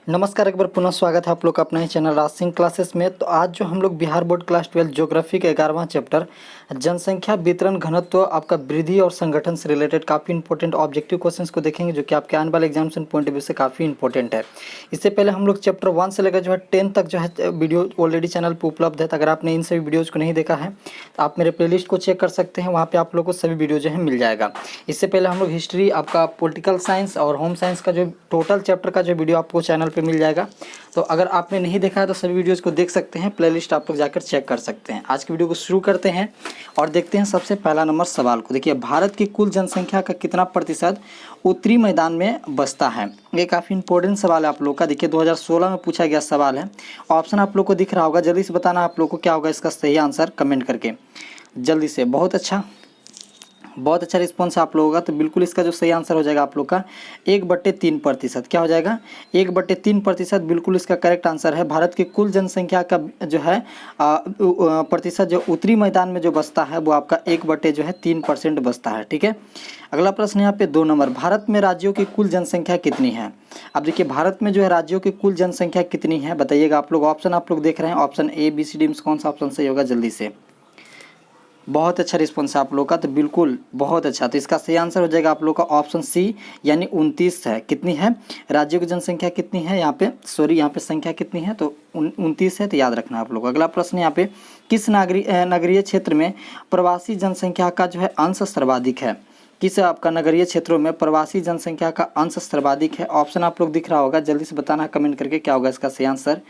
नमस्कार, एक बार पुनः स्वागत है आप लोग का अपने ही चैनल राज सिंह क्लासेस में। तो आज जो हम लोग बिहार बोर्ड क्लास 12 ज्योग्राफी का 11वां चैप्टर जनसंख्या वितरण घनत्व आपका वृद्धि और संगठन से रिलेटेड काफ़ी इंपॉर्टेंट ऑब्जेक्टिव क्वेश्चंस को देखेंगे, जो कि आपके आने वाले एग्जामिनेशन पॉइंट ऑफ व्यू से काफ़ी इंपॉर्टेंट है। इससे पहले हम लोग चैप्टर 1 से लेकर जो है 10 तक जो है वीडियो ऑलरेडी चैनल पर उपलब्ध है। तो अगर आपने इन सभी वीडियोज़ को नहीं देखा है तो आप मेरे प्लेलिस्ट को चेक कर सकते हैं, वहाँ पर आप लोग को सभी वीडियो जो है मिल जाएगा। इससे पहले हम लोग हिस्ट्री, आपका पॉलिटिकल साइंस और होम साइंस का जो टोटल चैप्टर का जो वीडियो आपको चैनल पे मिल जाएगा। तो अगर आपने नहीं देखा है तो सभी वीडियोज़ को देख सकते हैं, प्लेलिस्ट आप लोग जाकर चेक कर सकते हैं। आज की वीडियो को शुरू करते हैं और देखते हैं सबसे पहला नंबर सवाल को। देखिए, भारत की कुल जनसंख्या का कितना प्रतिशत उत्तरी मैदान में बसता है? ये काफ़ी इंपॉर्टेंट सवाल है आप लोग का। देखिए 2016 में पूछा गया सवाल है। ऑप्शन आप लोग को दिख रहा होगा, जल्दी से बताना आप लोग को क्या होगा इसका सही आंसर कमेंट करके जल्दी से। बहुत अच्छा रिस्पॉन्स आप लोगों का। तो बिल्कुल इसका जो सही आंसर हो जाएगा आप लोग का 1/3%। क्या हो जाएगा? 1/3% बिल्कुल इसका करेक्ट आंसर है। भारत की कुल जनसंख्या का जो है प्रतिशत जो उत्तरी मैदान में जो बसता है वो आपका 1/3% बसता है। ठीक है, अगला प्रश्न यहाँ पे 2 नंबर, भारत में राज्यों की कुल जनसंख्या कितनी है? अब देखिए भारत में जो है राज्यों की कुल जनसंख्या कितनी है बताइएगा आप लोग। ऑप्शन आप लोग देख रहे हैं, option A B C D में कौन सा ऑप्शन सही होगा जल्दी से। बहुत अच्छा रिस्पॉन्स है आप लोग का, तो बिल्कुल बहुत अच्छा। तो इसका सही आंसर हो जाएगा आप लोग का ऑप्शन सी, यानी 29 है। कितनी है राज्यों की जनसंख्या कितनी है यहाँ पे, सॉरी यहाँ पे संख्या कितनी है तो 29 है, तो याद रखना आप लोग। अगला प्रश्न यहाँ पे, किस नगरीय क्षेत्र में प्रवासी जनसंख्या का जो है अंश सर्वाधिक है? किस आपका नगरीय क्षेत्रों में प्रवासी जनसंख्या का अंश सर्वाधिक है? ऑप्शन आप लोग दिख रहा होगा, जल्दी से बताना कमेंट करके क्या होगा इसका सही आंसर।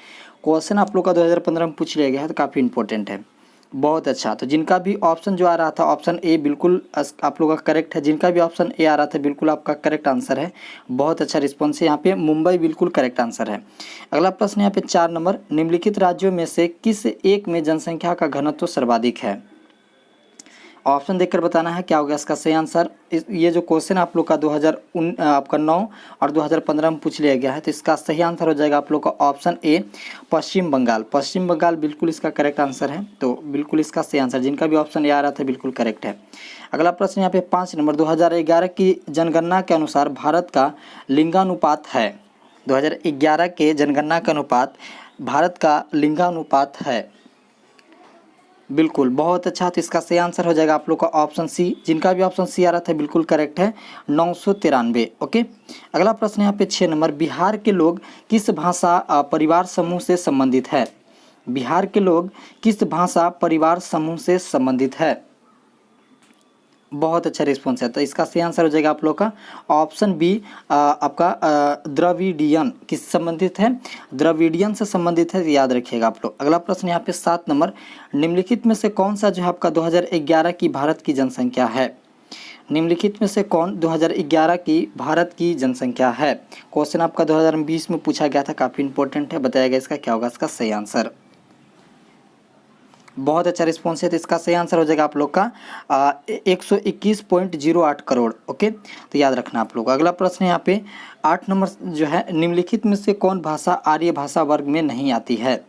क्वेश्चन आप लोग का 2015 में पूछ लिया गया है, तो काफ़ी इंपॉर्टेंट है। बहुत अच्छा। तो जिनका भी ऑप्शन जो आ रहा था ऑप्शन ए बिल्कुल आप लोगों का करेक्ट है। जिनका भी ऑप्शन ए आ रहा था बिल्कुल आपका करेक्ट आंसर है। बहुत अच्छा रिस्पॉन्स है यहाँ पे, मुंबई बिल्कुल करेक्ट आंसर है। अगला प्रश्न यहाँ पे 4 नंबर, निम्नलिखित राज्यों में से किस एक में जनसंख्या का घनत्व सर्वाधिक है? ऑप्शन देखकर बताना है क्या होगा इसका सही आंसर। ये जो क्वेश्चन आप लोग का 2009 और 2015 में पूछ लिया गया है, तो इसका सही आंसर हो जाएगा आप लोग का ऑप्शन ए पश्चिम बंगाल। पश्चिम बंगाल बिल्कुल इसका करेक्ट आंसर है। तो बिल्कुल इसका सही आंसर, जिनका भी ऑप्शन ए आ रहा था बिल्कुल करेक्ट है। अगला प्रश्न यहाँ पे 5 नंबर, 2011 की जनगणना के अनुसार भारत का लिंगानुपात है। 2011 के जनगणना का अनुपात भारत का लिंगानुपात है। बिल्कुल बहुत अच्छा। तो इसका सही आंसर हो जाएगा आप लोग का ऑप्शन सी। जिनका भी ऑप्शन सी आ रहा था बिल्कुल करेक्ट है, 993। ओके, अगला प्रश्न यहाँ पे 6 नंबर, बिहार के लोग किस भाषा परिवार समूह से संबंधित है? बिहार के लोग किस भाषा परिवार समूह से संबंधित है? बहुत अच्छा रिस्पॉन्स है। तो इसका सही आंसर हो जाएगा आप लोग का ऑप्शन बी, आपका द्रविडियन किस संबंधित है? द्रविडियन से संबंधित है, याद रखिएगा आप लोग। अगला प्रश्न यहाँ पे 7 नंबर, निम्नलिखित में से कौन सा जो है आपका 2011 की भारत की जनसंख्या है? निम्नलिखित में से कौन 2011 की भारत की जनसंख्या है? क्वेश्चन आपका 2020 में पूछा गया था, काफ़ी इंपॉर्टेंट है, बताया इसका क्या होगा इसका सही आंसर। बहुत अच्छा रिस्पॉन्स है। तो इसका सही आंसर हो जाएगा आप लोग का 121.08 करोड़। ओके, तो याद रखना आप लोग। अगला प्रश्न यहाँ पे 8 नंबर जो है, निम्नलिखित में से कौन भाषा आर्य भाषा वर्ग में नहीं आती है?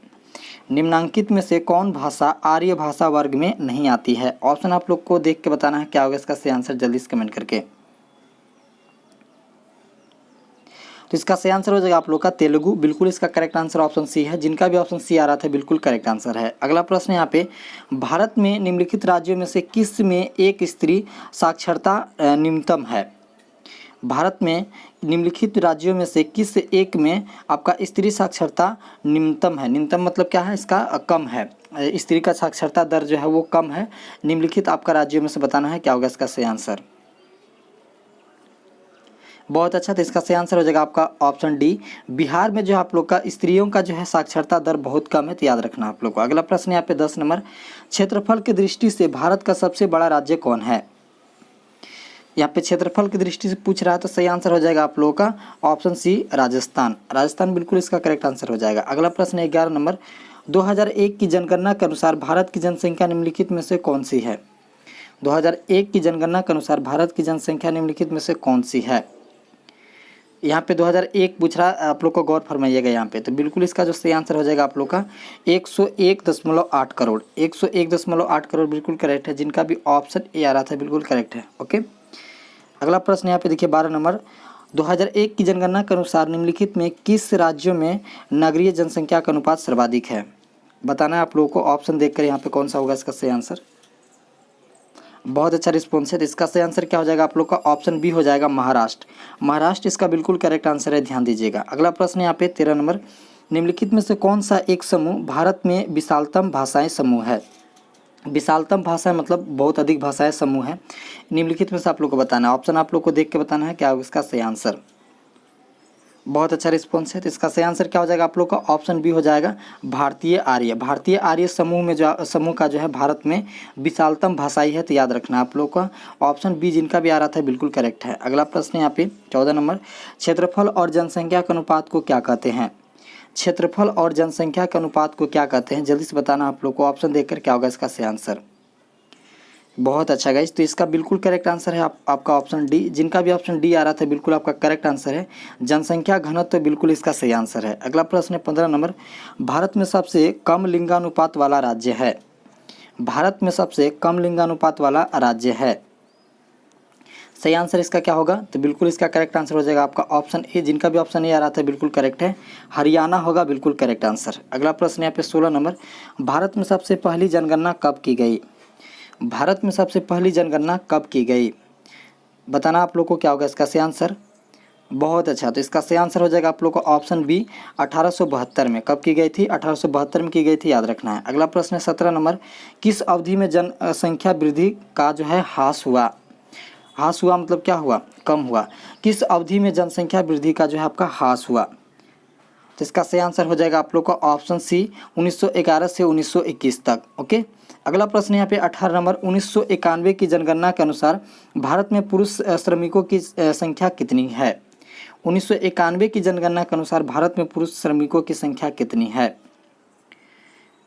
निम्नांकित में से कौन भाषा आर्य भाषा वर्ग में नहीं आती है? ऑप्शन आप लोग को देख के बताना है क्या होगा इसका सही आंसर, जल्दी से कमेंट करके। तो इसका सही आंसर हो जाएगा आप लोग का तेलुगु। बिल्कुल इसका करेक्ट आंसर ऑप्शन सी है। जिनका भी ऑप्शन सी आ रहा था बिल्कुल करेक्ट आंसर है। अगला प्रश्न यहाँ पे, भारत में निम्नलिखित राज्यों में से किस में एक स्त्री साक्षरता न्यूनतम है? भारत में निम्नलिखित राज्यों में से किस एक में आपका स्त्री साक्षरता न्यूनतम है? न्यूनतम मतलब क्या है इसका, कम है। स्त्री का साक्षरता दर जो है वो कम है। निम्नलिखित आपका राज्यों में से बताना है क्या होगा इसका सही आंसर। बहुत अच्छा। तो इसका सही आंसर हो जाएगा आपका ऑप्शन डी, बिहार में जो आप लोग का स्त्रियों का जो है साक्षरता दर बहुत कम है, तो याद रखना आप लोग को। अगला प्रश्न यहाँ पे 10 नंबर, क्षेत्रफल की दृष्टि से भारत का सबसे बड़ा राज्य कौन है? यहाँ पे क्षेत्रफल की दृष्टि से पूछ रहा है, तो सही आंसर हो जाएगा आप लोगों का ऑप्शन सी राजस्थान। राजस्थान बिल्कुल इसका करेक्ट आंसर हो जाएगा। अगला प्रश्न 11 नंबर, 2001 की जनगणना के अनुसार भारत की जनसंख्या निम्नलिखित में से कौन सी है? 2001 की जनगणना के अनुसार भारत की जनसंख्या निम्नलिखित में से कौन सी है? यहाँ पे 2001 पूछ रहा है, आप लोग को गौर फरमाइएगा यहाँ पे। तो बिल्कुल इसका जो सही आंसर हो जाएगा आप लोग का 101.8 करोड़। 101.8 करोड़ बिल्कुल करेक्ट है। जिनका भी ऑप्शन ए आ रहा था बिल्कुल करेक्ट है। ओके, अगला प्रश्न यहाँ पे देखिए 12 नंबर, 2001 की जनगणना के अनुसार निम्नलिखित में किस राज्यों में नगरीय जनसंख्या का अनुपात सर्वाधिक है? बताना है आप लोगों को। ऑप्शन देखकर यहाँ पे कौन सा होगा इसका सही आंसर। बहुत अच्छा रिस्पॉन्स है। तो इसका सही आंसर क्या हो जाएगा आप लोग का? ऑप्शन बी हो जाएगा महाराष्ट्र। महाराष्ट्र इसका बिल्कुल करेक्ट आंसर है, ध्यान दीजिएगा। अगला प्रश्न यहाँ पे 13 नंबर, निम्नलिखित में से कौन सा एक समूह भारत में विशालतम भाषाएं समूह है? विशालतम भाषाएं मतलब बहुत अधिक भाषाएं समूह है। निम्नलिखित में से आप लोग को बताना है। ऑप्शन आप लोग को देख के बताना है क्या होगा इसका सही आंसर। बहुत अच्छा रिस्पॉन्स है। तो इसका सही आंसर क्या हो जाएगा आप लोग का? ऑप्शन बी हो जाएगा भारतीय आर्य। भारतीय आर्य समूह में जो समूह का जो है भारत में विशालतम भाषाई है, तो याद रखना आप लोग का। ऑप्शन बी जिनका भी आ रहा था बिल्कुल करेक्ट है। अगला प्रश्न यहाँ पे 14 नंबर, क्षेत्रफल और जनसंख्या के अनुपात को क्या कहते हैं? क्षेत्रफल और जनसंख्या के अनुपात को क्या कहते हैं? जल्दी से बताना आप लोग को। ऑप्शन देखकर क्या होगा इसका सही आंसर। बहुत अच्छा गाइस, तो इसका बिल्कुल करेक्ट आंसर है आपका ऑप्शन डी। जिनका भी ऑप्शन डी आ रहा था बिल्कुल आपका करेक्ट आंसर है। जनसंख्या घनत्व तो बिल्कुल इसका सही आंसर है। अगला प्रश्न है 15 नंबर, भारत में सबसे कम लिंगानुपात वाला राज्य है? भारत में सबसे कम लिंगानुपात वाला राज्य है, सही आंसर इसका क्या होगा? तो बिल्कुल इसका करेक्ट आंसर हो जाएगा आपका ऑप्शन ए। जिनका भी ऑप्शन ए आ रहा था बिल्कुल करेक्ट है, हरियाणा होगा बिल्कुल करेक्ट आंसर। अगला प्रश्न यहाँ पे 16 नंबर, भारत में सबसे पहली जनगणना कब की गई? भारत में सबसे पहली जनगणना कब की गई? बताना आप लोग को क्या होगा इसका सही आंसर। बहुत अच्छा, तो इसका सही आंसर हो जाएगा आप लोग को ऑप्शन बी 1872 में। कब की गई थी? 1872 में की गई थी, याद रखना है। अगला प्रश्न है 17 नंबर, किस अवधि में जनसंख्या वृद्धि का जो है ह्रास हुआ? ह्रास हुआ मतलब क्या हुआ? कम हुआ। किस अवधि में जनसंख्या वृद्धि का जो है आपका ह्रास हुआ? तो इसका सही आंसर हो जाएगा आप लोग का ऑप्शन सी 1911 से 1921 तक। ओके। अगला प्रश्न यहाँ पे 18 नंबर, 1991 की जनगणना के अनुसार भारत में पुरुष श्रमिकों की संख्या कितनी है? 1991 की जनगणना के अनुसार भारत में पुरुष श्रमिकों की संख्या कितनी है?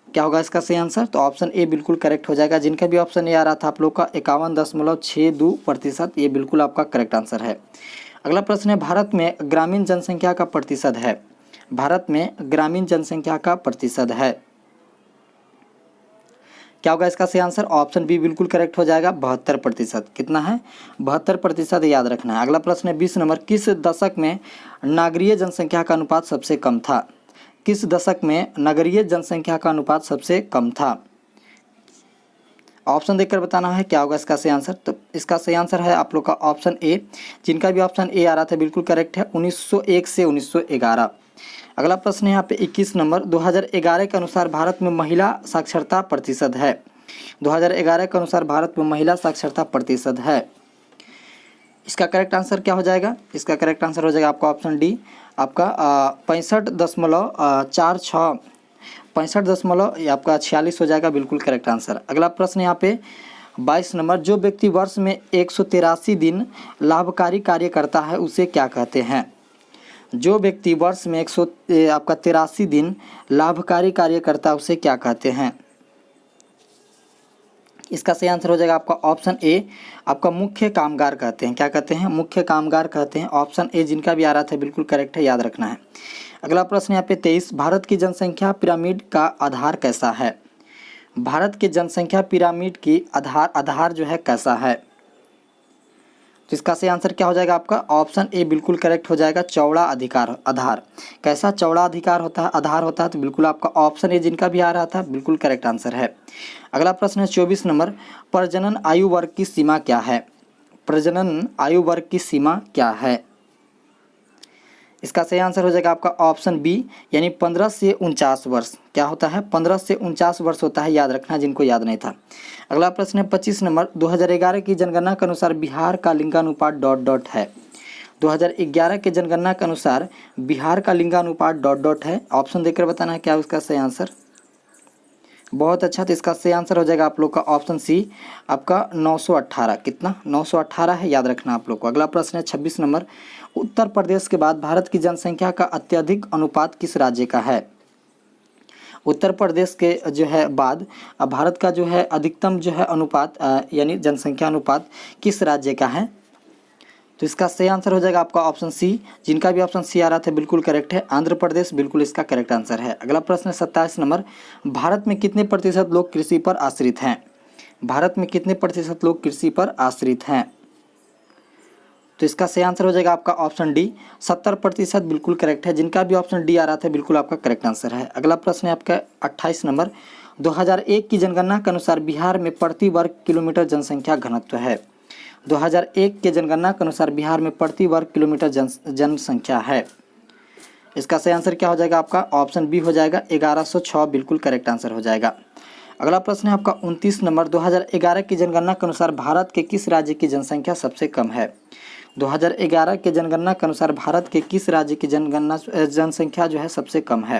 क्या होगा इसका सही आंसर? तो ऑप्शन ए बिल्कुल करेक्ट हो जाएगा। जिनका भी ऑप्शन ए आ रहा था आप लोग का 51.62%, ये बिल्कुल आपका करेक्ट आंसर है। अगला प्रश्न है, भारत में ग्रामीण जनसंख्या का प्रतिशत है? भारत में ग्रामीण जनसंख्या का प्रतिशत है, क्या होगा इसका सही आंसर? ऑप्शन बी बिल्कुल करेक्ट हो जाएगा, 72%। कितना है? 72%, याद रखना है। अगला प्रश्न है 20 नंबर, किस दशक में नागरीय जनसंख्या का अनुपात सबसे कम था? किस दशक में नगरीय जनसंख्या का अनुपात सबसे कम था? ऑप्शन देखकर बताना है क्या होगा इसका सही आंसर। तो इसका सही आंसर है आप लोग का ऑप्शन ए। जिनका भी ऑप्शन ए आ रहा था बिल्कुल करेक्ट है, 1901 से 1911। अगला प्रश्न है यहाँ पे 21 नंबर, 2011 के अनुसार भारत में महिला साक्षरता प्रतिशत है? 2011 के अनुसार भारत में महिला साक्षरता प्रतिशत है, इसका करेक्ट आंसर क्या हो जाएगा? इसका करेक्ट आंसर हो जाएगा आपका ऑप्शन डी, आपका 65.46, 65 आपका 46 हो जाएगा, बिल्कुल करेक्ट आंसर। अगला प्रश्न यहाँ पे 22 नंबर, जो व्यक्ति वर्ष में 183 दिन लाभकारी कार्य करता है उसे क्या कहते हैं? जो व्यक्ति वर्ष में 183 दिन लाभकारी कार्य करता है उसे क्या कहते हैं? इसका सही आंसर हो जाएगा आपका ऑप्शन ए, आपका मुख्य कामगार कहते हैं। क्या कहते हैं? मुख्य कामगार कहते हैं। ऑप्शन ए जिनका भी आ रहा था बिल्कुल करेक्ट है, याद रखना है। अगला प्रश्न यहाँ पे 23, भारत की जनसंख्या पिरामिड का आधार कैसा है? भारत की जनसंख्या पिरामिड की आधार जो है कैसा है? तो इसका सही आंसर क्या हो जाएगा आपका? ऑप्शन ए बिल्कुल करेक्ट हो जाएगा, चौड़ा आधार। कैसा चौड़ा आधार होता है? तो बिल्कुल आपका ऑप्शन ए जिनका भी आ रहा था बिल्कुल करेक्ट आंसर है। अगला प्रश्न है 24 नंबर, प्रजनन आयु वर्ग की सीमा क्या है? प्रजनन आयु वर्ग की सीमा क्या है? इसका सही आंसर हो जाएगा आपका ऑप्शन बी, यानी 15 से 49 वर्ष। क्या होता है? 15 से 49 वर्ष होता है, याद रखना जिनको याद नहीं था। अगला प्रश्न है 25 नंबर, 2011 की जनगणना के अनुसार बिहार का लिंगानुपात ... है। 2011 के जनगणना के अनुसार बिहार का लिंगानुपात ... है। ऑप्शन देकर बताना है क्या उसका सही आंसर। बहुत अच्छा, तो इसका सही आंसर हो जाएगा आप लोग का ऑप्शन सी, आपका 918। कितना? 918 है, याद रखना आप लोग को। अगला प्रश्न है 26 नंबर, उत्तर प्रदेश के बाद भारत की जनसंख्या का अत्यधिक अनुपात किस राज्य का है? उत्तर प्रदेश के जो है बाद भारत का जो है अधिकतम जो है अनुपात यानी जनसंख्या अनुपात किस राज्य का है? तो इसका सही आंसर हो जाएगा आपका ऑप्शन सी। जिनका भी ऑप्शन सी आ रहा था बिल्कुल करेक्ट है, आंध्र प्रदेश बिल्कुल इसका करेक्ट आंसर है। अगला प्रश्न है 27 नंबर, भारत में कितने प्रतिशत लोग कृषि पर आश्रित हैं? भारत में कितने प्रतिशत लोग कृषि पर आश्रित हैं? तो इसका सही आंसर हो जाएगा आपका ऑप्शन डी 70% बिल्कुल करेक्ट है। जिनका भी ऑप्शन डी आ रहा था बिल्कुल आपका करेक्ट आंसर है। अगला प्रश्न है आपका 28 नंबर। 2001 की जनगणना के अनुसार बिहार में प्रति वर्ग किलोमीटर जनसंख्या घनत्व है। 2001 के जनगणना के अनुसार बिहार में प्रति वर्ग किलोमीटर जनसंख्या है। इसका सही आंसर क्या हो जाएगा आपका ऑप्शन बी हो जाएगा 1106 बिल्कुल करेक्ट आंसर हो जाएगा। अगला प्रश्न है आपका 29 नंबर। 2011 की जनगणना के अनुसार भारत के किस राज्य की जनसंख्या सबसे कम है। 2011 के जनगणना के अनुसार भारत के किस राज्य की जनसंख्या जो है सबसे कम है।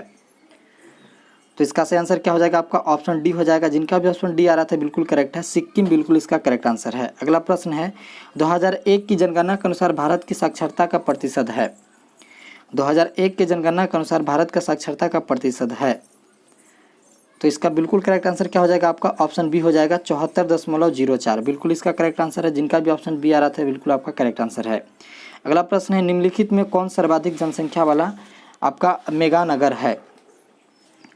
तो इसका सही आंसर क्या हो जाएगा आपका ऑप्शन डी हो जाएगा। जिनका भी ऑप्शन डी आ रहा था बिल्कुल करेक्ट है, सिक्किम बिल्कुल इसका करेक्ट आंसर है। अगला प्रश्न है 2001 की जनगणना के अनुसार भारत की साक्षरता का प्रतिशत है। 2001 के जनगणना के अनुसार भारत का साक्षरता का प्रतिशत है। तो इसका बिल्कुल करेक्ट आंसर क्या हो जाएगा आपका ऑप्शन बी हो जाएगा 74.04 बिल्कुल इसका करेक्ट आंसर है। जिनका भी ऑप्शन बी आ रहा था बिल्कुल आपका करेक्ट आंसर है। अगला प्रश्न है निम्नलिखित में कौन सर्वाधिक जनसंख्या वाला आपका मेगा नगर है।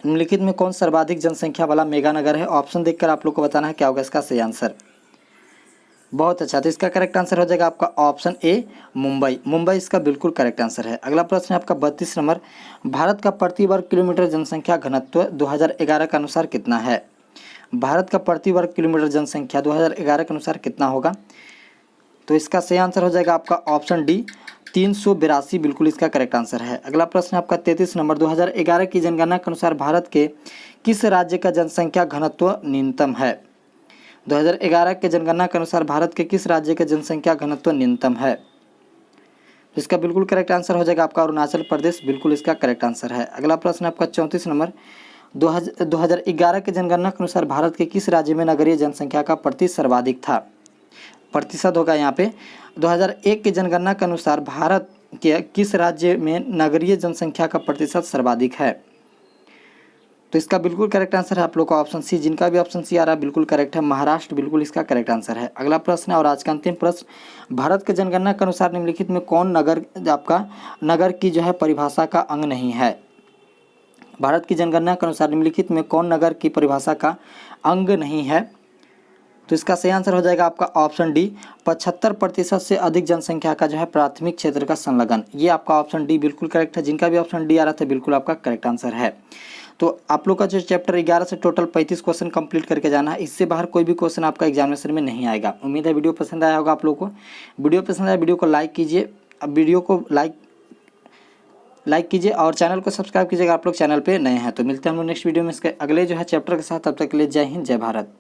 निम्नलिखित में कौन सर्वाधिक जनसंख्या वाला मेगा नगर है। ऑप्शन देखकर आप लोग को बताना है क्या होगा इसका सही आंसर। बहुत अच्छा, तो इसका करेक्ट आंसर हो जाएगा आपका ऑप्शन ए मुंबई। मुंबई इसका बिल्कुल करेक्ट आंसर है। अगला प्रश्न है आपका 32 नंबर। भारत का प्रति वर्ग किलोमीटर जनसंख्या घनत्व 2011 के अनुसार कितना है। भारत का प्रति वर्ग किलोमीटर जनसंख्या 2011 के अनुसार कितना होगा। तो इसका सही आंसर हो जाएगा आपका ऑप्शन डी 382 बिल्कुल इसका करेक्ट आंसर है। अगला प्रश्न है आपका 33 नंबर। 2011 की जनगणना के अनुसार भारत के किस राज्य का जनसंख्या घनत्व न्यूनतम है। 2011 के जनगणना के अनुसार भारत के किस राज्य का जनसंख्या घनत्व न्यूनतम है। तो इसका बिल्कुल करेक्ट आंसर हो जाएगा आपका अरुणाचल प्रदेश बिल्कुल इसका करेक्ट आंसर है। अगला प्रश्न है आपका 34 नंबर। 2011 के जनगणना के अनुसार भारत के किस राज्य में नगरीय जनसंख्या का प्रतिशत सर्वाधिक था। प्रतिशत होगा यहाँ पे 2001 के जनगणना के अनुसार भारत के किस राज्य में नगरीय जनसंख्या का प्रतिशत सर्वाधिक है। तो इसका बिल्कुल करेक्ट आंसर है आप लोग का ऑप्शन सी। जिनका भी ऑप्शन सी आ रहा है बिल्कुल करेक्ट है, महाराष्ट्र बिल्कुल इसका करेक्ट आंसर है। अगला प्रश्न है और आज का अंतिम प्रश्न। भारत के जनगणना के अनुसार निम्नलिखित में कौन नगर आपका नगर की जो है परिभाषा का अंग नहीं है। भारत की जनगणना के अनुसार निम्नलिखित में कौन नगर की परिभाषा का अंग नहीं है। तो इसका सही आंसर हो जाएगा आपका ऑप्शन डी 75% से अधिक जनसंख्या का जो है प्राथमिक क्षेत्र का संलग्न। ये आपका ऑप्शन डी बिल्कुल करेक्ट है। जिनका भी ऑप्शन डी आ रहा था बिल्कुल आपका करेक्ट आंसर है। तो आप लोग का जो चैप्टर 11 से टोटल 35 क्वेश्चन कंप्लीट करके जाना है। इससे बाहर कोई भी क्वेश्चन आपका एग्जामिनेशन में नहीं आएगा। उम्मीद है वीडियो पसंद आया होगा आप लोग को। वीडियो पसंद आया वीडियो को लाइक कीजिए। अब वीडियो को लाइक कीजिए और चैनल को सब्सक्राइब कीजिएगा आप लोग चैनल पे नए हैं। तो मिलते हैं हम लोग नेक्स्ट वीडियो में इसके अगले जो है चैप्टर के साथ। तब तक के लिए जय हिंद जय भारत।